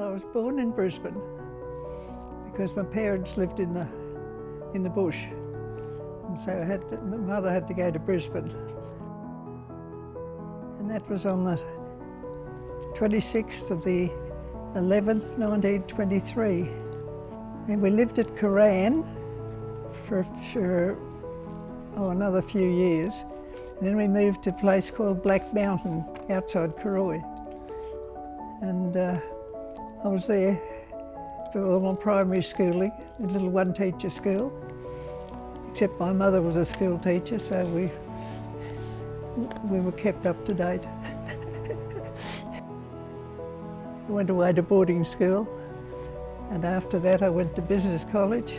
I was born in Brisbane because my parents lived in the bush, and so my mother had to go to Brisbane, and that was on the 26th of the 11th, 1923, and we lived at Koran for another few years. And then we moved to a place called Black Mountain outside Karoi, and I was there for all my primary schooling, a little one-teacher school, except my mother was a school teacher, so we were kept up to date. I went away to boarding school, and after that I went to business college,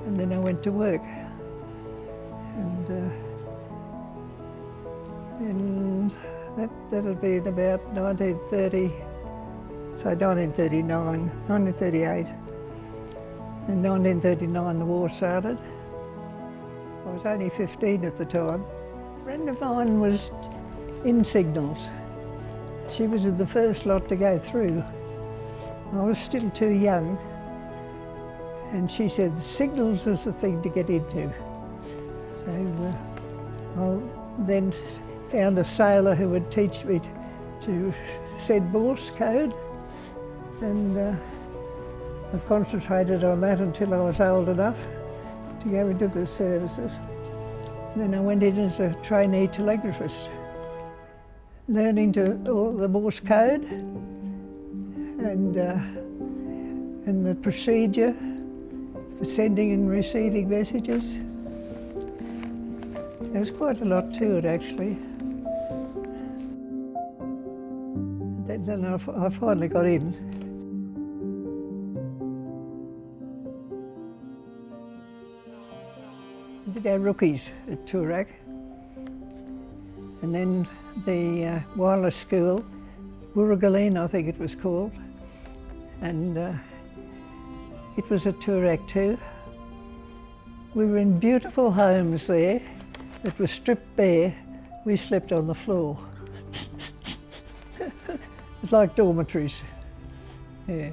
and then I went to work. And that had been about 1930, so 1939, 1938. In 1939 the war started. I was only 15 at the time. A friend of mine was in signals. She was in the first lot to go through. I was still too young, and she said signals is the thing to get into. So I then found a sailor who would teach me to send Morse code, and I concentrated on that until I was old enough to go into the services. And then I went in as a trainee telegraphist, learning all the Morse code and the procedure for sending and receiving messages. There was quite a lot to it, actually. Then I finally got in. We did our rookies at Toorak, and then the wireless school, Wooragaleen I think it was called, and it was at Toorak too. We were in beautiful homes there that were stripped bare. We slept on the floor. It's like dormitories, yeah.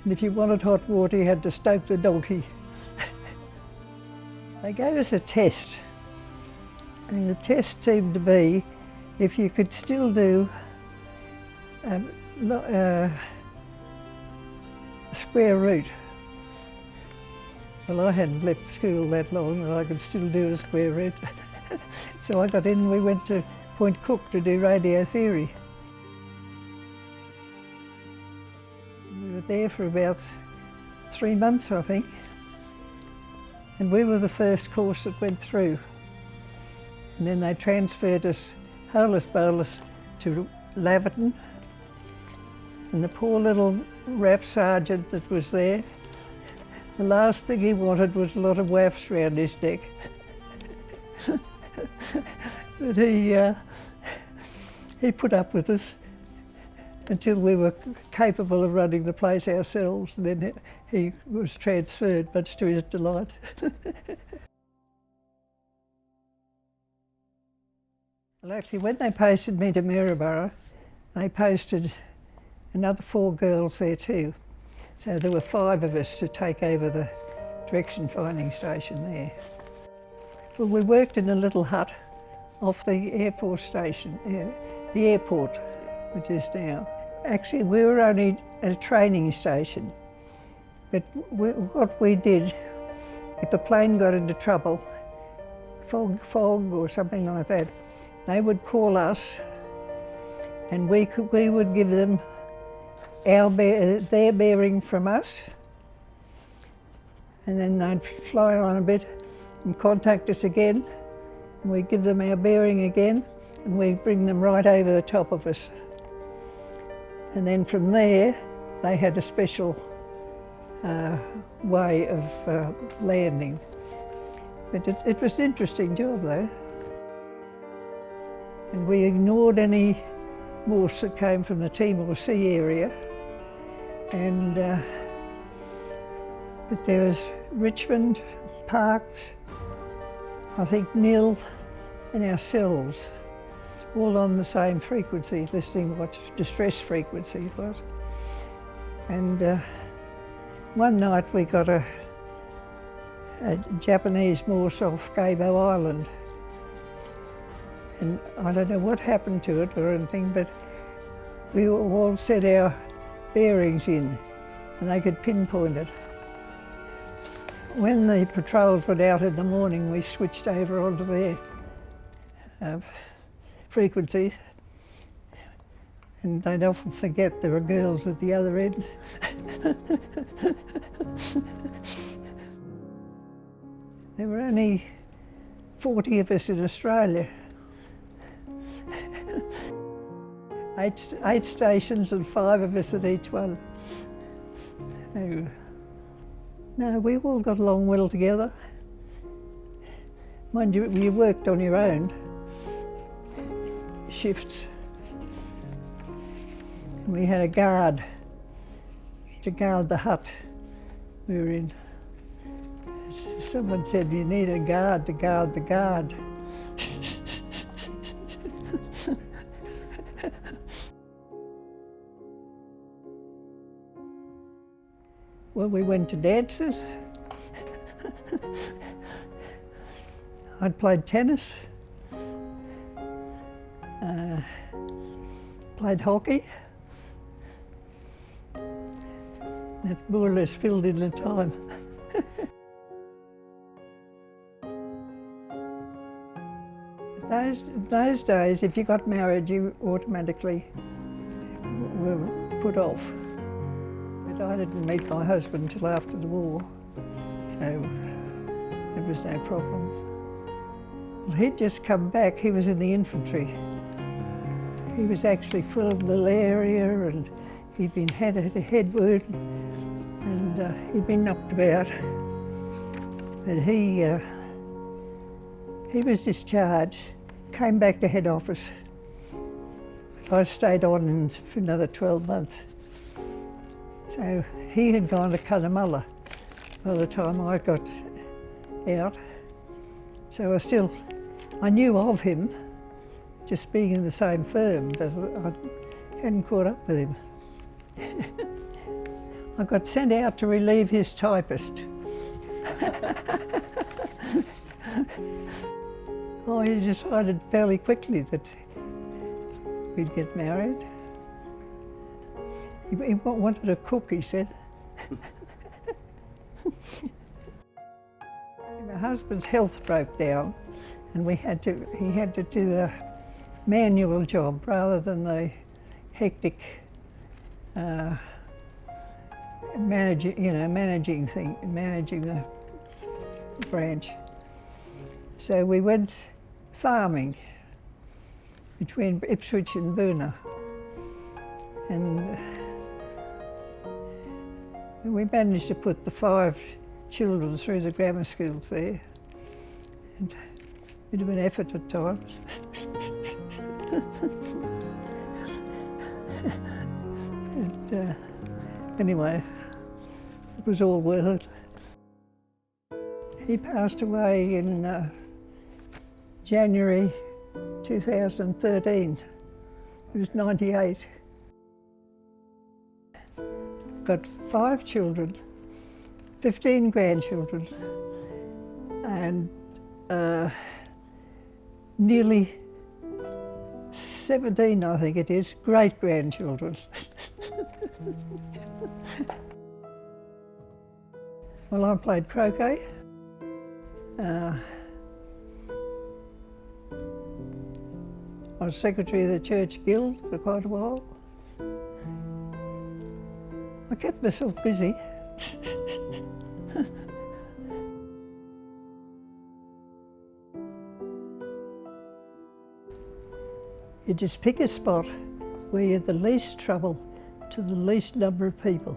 And if you wanted hot water, you had to stoke the donkey. They gave us a test, and the test seemed to be if you could still do a square root. Well, I hadn't left school that long and I could still do a square root. So I got in and we went to Point Cook to do radio theory. We were there for about 3 months, I think, and we were the first course that went through. And then they transferred us holus bolus to Laverton, and the poor little RAF sergeant that was there, the last thing he wanted was a lot of WAAFs round his neck. But he put up with us until we were capable of running the place ourselves, and then he was transferred, much to his delight. Well, actually, when they posted me to Maryborough, they posted another 4 girls there too. So there were 5 of us to take over the direction finding station there. Well, we worked in a little hut off the Air Force station, the airport, which is now. Actually, we were only at a training station, but what we did, if a plane got into trouble, fog or something like that, they would call us, and we would give them their bearing from us, and then they'd fly on a bit and contact us again, and we'd give them our bearing again, and we'd bring them right over the top of us. And then from there, they had a special way of landing. But it was an interesting job though. And we ignored any Morse that came from the Timor Sea area. And but there was Richmond, Parkes, I think Nil, and ourselves, all on the same frequency, listening what distress frequency it was. And one night we got a Japanese morse off Gabo Island. And I don't know what happened to it or anything, but we all set our bearings in and they could pinpoint it. When the patrols went out in the morning, we switched over onto their frequencies, and they'd often forget there were girls at the other end. There were only 40 of us in Australia. 8 stations and 5 of us at each one. No, we all got along well together. Mind you, you worked on your own shifts. We had a guard to guard the hut we were in. Someone said you need a guard to guard the guard. Well, we went to dances. I'd played tennis, played hockey. That more or less filled in the time. Those days, if you got married, you automatically were put off. But I didn't meet my husband till after the war, so there was no problem. Well, he'd just come back. He was in the infantry. He was actually full of malaria, and he'd been had a head wound, and he'd been knocked about. But he was discharged, came back to head office. I stayed on for another 12 months. So he had gone to Cunnamulla by the time I got out. So I knew of him, just being in the same firm, but I hadn't caught up with him. I got sent out to relieve his typist. Oh, he decided fairly quickly that we'd get married. He wanted a cook, he said. My husband's health broke down, and he had to do a manual job rather than the hectic managing the branch. So we went farming between Ipswich and Boona, and we managed to put the 5 children through the grammar schools there. And a bit of an effort at times. And anyway, it was all worth it. He passed away in January 2013. He was 98. Got 5 children, 15 grandchildren, and nearly 17, I think it is, great-grandchildren. Well, I played croquet. I was secretary of the Church Guild for quite a while. I kept myself busy. You just pick a spot where you're the least trouble to the least number of people.